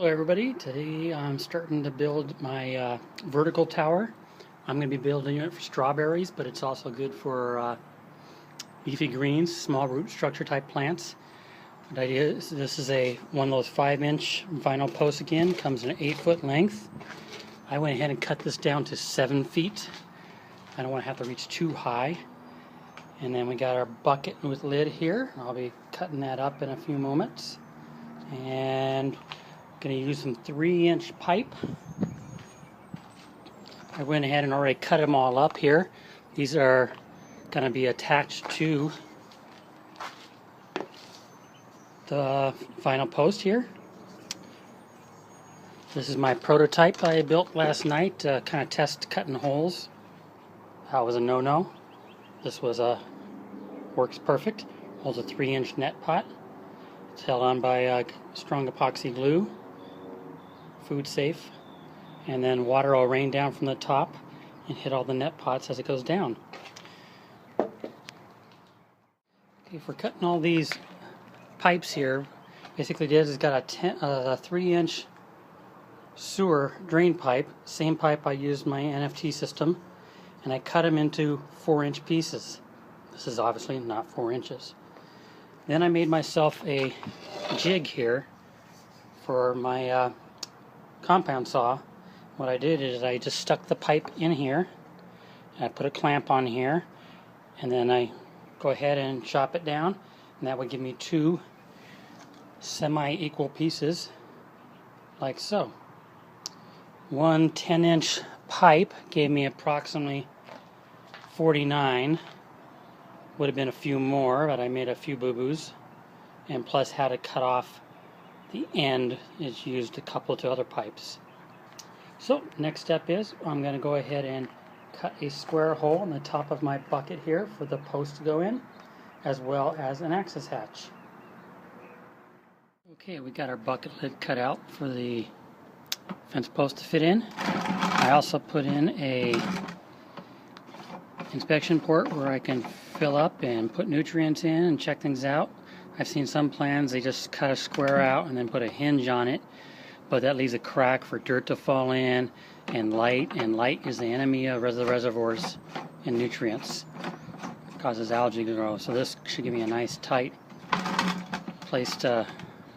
Hello everybody, today I'm starting to build my vertical tower. I'm going to be building it for strawberries, but it's also good for leafy greens, small root structure type plants. The idea is this is one of those 5-inch vinyl posts again, comes in an 8-foot length. I went ahead and cut this down to 7 feet. I don't want to have to reach too high. And then we got our bucket with lid here. I'll be cutting that up in a few moments. And going to use some 3-inch pipe. I went ahead and already cut them all up here. These are going to be attached to the vinyl post here. This is my prototype I built last night to kind of test cutting holes. That was a no-no. This was works perfect. Holds a 3-inch net pot. It's held on by strong epoxy glue. Food safe, and then water will rain down from the top and hit all the net pots as it goes down. Okay, for cutting all these pipes here, basically it is got a 3-inch sewer drain pipe, same pipe I used in my NFT system, and I cut them into 4-inch pieces. This is obviously not 4 inches. Then I made myself a jig here for my compound saw. What I did is I just stuck the pipe in here, and I put a clamp on here, and then I go ahead and chop it down, and that would give me 2 semi-equal pieces like so. One 10-inch pipe gave me approximately 49. Would have been a few more, but I made a few boo-boos, and plus had to cut off the end is used to couple to other pipes. So next step is I'm going to go ahead and cut a square hole in the top of my bucket here for the post to go in, as well as an access hatch. Okay, we got our bucket lid cut out for the fence post to fit in. I also put in a inspection port where I can fill up and put nutrients in and check things out. I've seen some plans, they just cut a square out and then put a hinge on it, but that leaves a crack for dirt to fall in and light is the enemy of the reservoirs and nutrients. It causes algae to grow, so this should give me a nice tight place to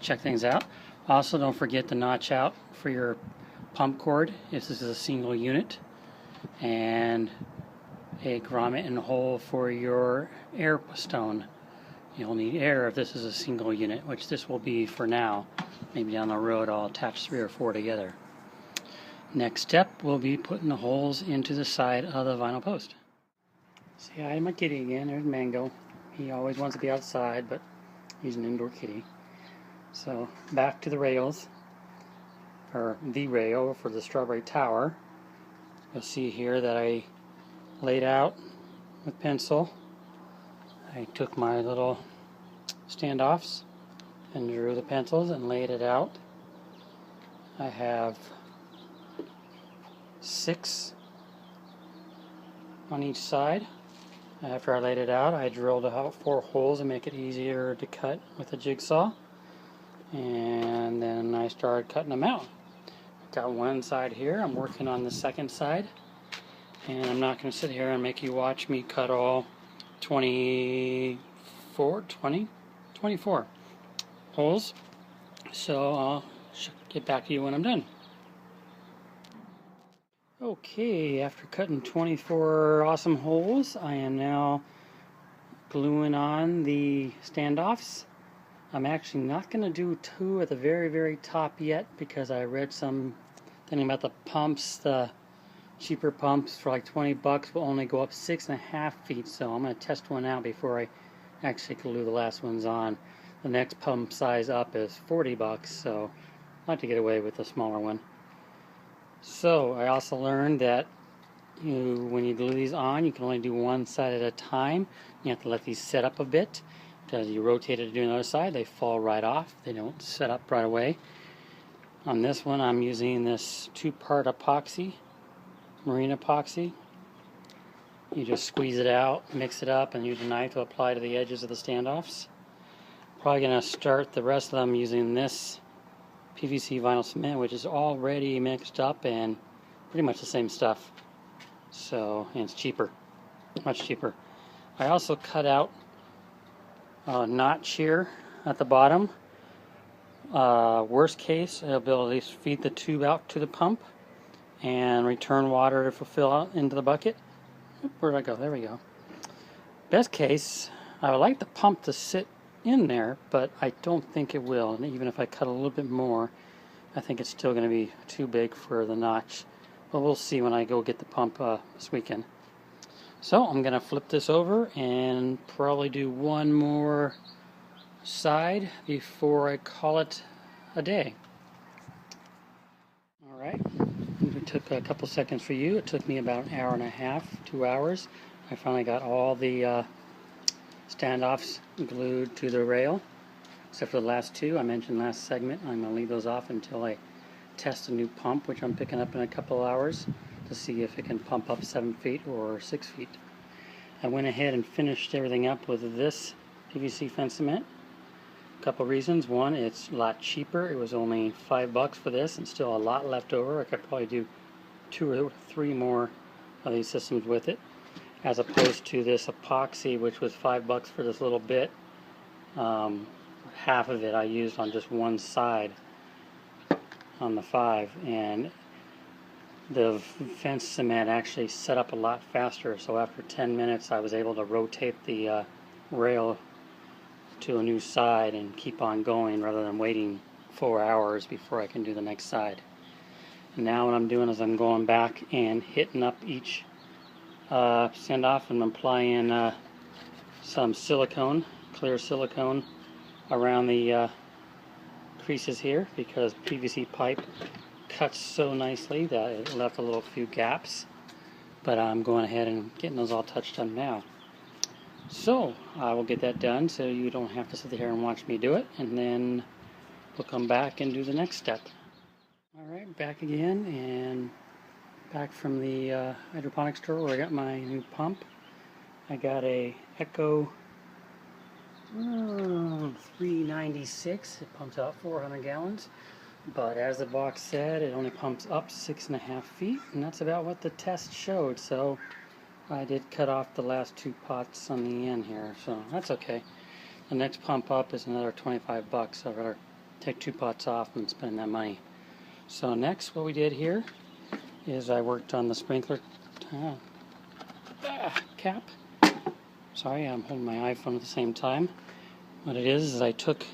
check things out. Also, don't forget to notch out for your pump cord if this is a single unit, and a grommet and hole for your air stone. You'll need air if this is a single unit, which this will be for now. Maybe down the road I'll attach 3 or 4 together. Next step will be putting the holes into the side of the vinyl post. Say hi to my kitty again. There's Mango. He always wants to be outside, but he's an indoor kitty. So back to the rails, or the rail for the strawberry tower. You'll see here that I laid out with pencil. I took my little standoffs and drew the pencils and laid it out. I have 6 on each side. After I laid it out, I drilled out 4 holes to make it easier to cut with a jigsaw, and then I started cutting them out. Got one side here. I'm working on the second side, and I'm not going to sit here and make you watch me cut all 24 holes, so I'll get back to you when I'm done. Okay, after cutting 24 awesome holes, I am now gluing on the standoffs. I'm actually not going to do 2 at the very top yet, because I read something about the pumps. The cheaper pumps for like 20 bucks will only go up 6.5 feet, so I'm going to test one out before I actually glue the last ones on. The next pump size up is 40 bucks, so I'd like to get away with a smaller one. So I also learned that when you glue these on, you can only do one side at a time. You have to let these set up a bit, because you rotate it to do another side, they fall right off. They don't set up right away. On this one, I'm using this 2-part epoxy, marine epoxy. You just squeeze it out, mix it up, and use a knife to apply to the edges of the standoffs. Probably going to start the rest of them using this PVC vinyl cement, which is already mixed up and pretty much the same stuff. So, and it's cheaper, much cheaper. I also cut out a notch here at the bottom. Worst case, I'll be able to at least feed the tube out to the pump and return water to fulfill out into the bucket. Where'd I go? There we go. Best case, I would like the pump to sit in there, but I don't think it will. And even if I cut a little bit more, I think it's still going to be too big for the notch. But we'll see when I go get the pump this weekend. So I'm going to flip this over and probably do one more side before I call it a day. Alright, it took a couple seconds for you. It took me about an hour and a half, 2 hours. I finally got all the standoffs glued to the rail, except for the last two I mentioned last segment. I'm going to leave those off until I test a new pump, which I'm picking up in a couple of hours, to see if it can pump up 7 feet or 6 feet. I went ahead and finished everything up with this PVC fence cement. A couple reasons. One, it's a lot cheaper. It was only $5 for this, and still a lot left over. I could probably do 2 or 3 more of these systems with it, as opposed to this epoxy, which was $5 for this little bit. Half of it I used on just one side on the 5, and the fence cement actually set up a lot faster. So after 10 minutes I was able to rotate the rail to a new side and keep on going rather than waiting 4 hours before I can do the next side. And now what I'm doing is I'm going back and hitting up each standoff, and I'm applying some silicone, clear silicone, around the creases here, because PVC pipe cuts so nicely that it left a little few gaps. But I'm going ahead and getting those all touched up now. So I will get that done so you don't have to sit here and watch me do it, and then we'll come back and do the next step. Alright, back again, and back from the hydroponic store where I got my new pump. I got a Echo 396. It pumps out 400 gallons, but as the box said, it only pumps up 6.5 feet, and that's about what the test showed. So I did cut off the last 2 pots on the end here, so that's okay. The next pump up is another $25, so I'd rather take 2 pots off than spend that money. So next, what we did here is I worked on the sprinkler cap. Sorry, I'm holding my iPhone at the same time. What it is I took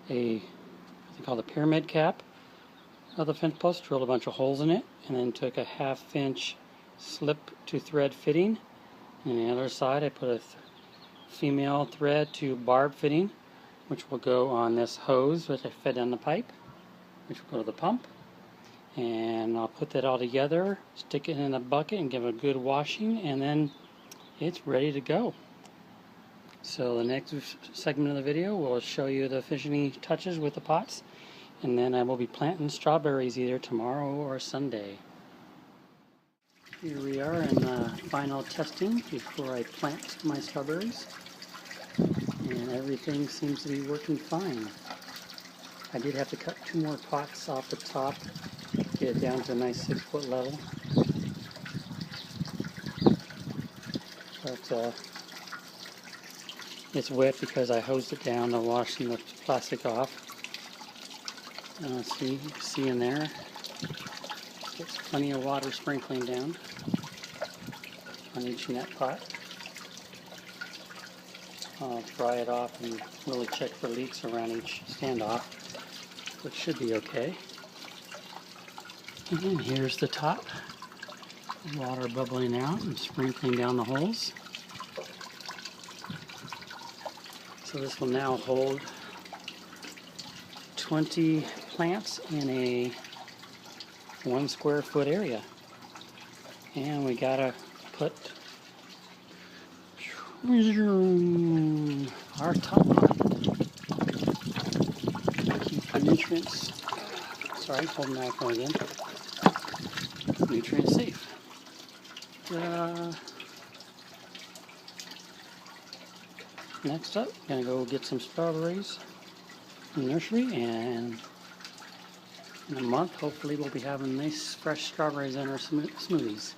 a, I call the pyramid cap of the fence post, drilled a bunch of holes in it, and then took a 1/2 inch slip to thread fitting, and on the other side I put a female thread to barb fitting, which will go on this hose which I fed down the pipe, which will go to the pump. And I'll put that all together, stick it in a bucket and give it a good washing, and then it's ready to go. So the next segment of the video will show you the finishing touches with the pots, and then I will be planting strawberries either tomorrow or Sunday. Here we are in the final testing before I plant my strawberries, and everything seems to be working fine. I did have to cut 2 more pots off the top, get it down to a nice 6-foot level. But it's wet because I hosed it down to wash the plastic off. See, you can see in there, there's plenty of water sprinkling down on each net pot. I'll dry it off and really check for leaks around each standoff, which should be okay. And then here's the top. Water bubbling out and sprinkling down the holes. So this will now hold 20 plants in a 1 square foot area. And we gotta put our top on. Keep the nutrients, sorry, holding my iPhone again, nutrient safe. Next up, gonna go get some strawberries from the nursery and In a month, hopefully we'll be having nice fresh strawberries in our smoothies.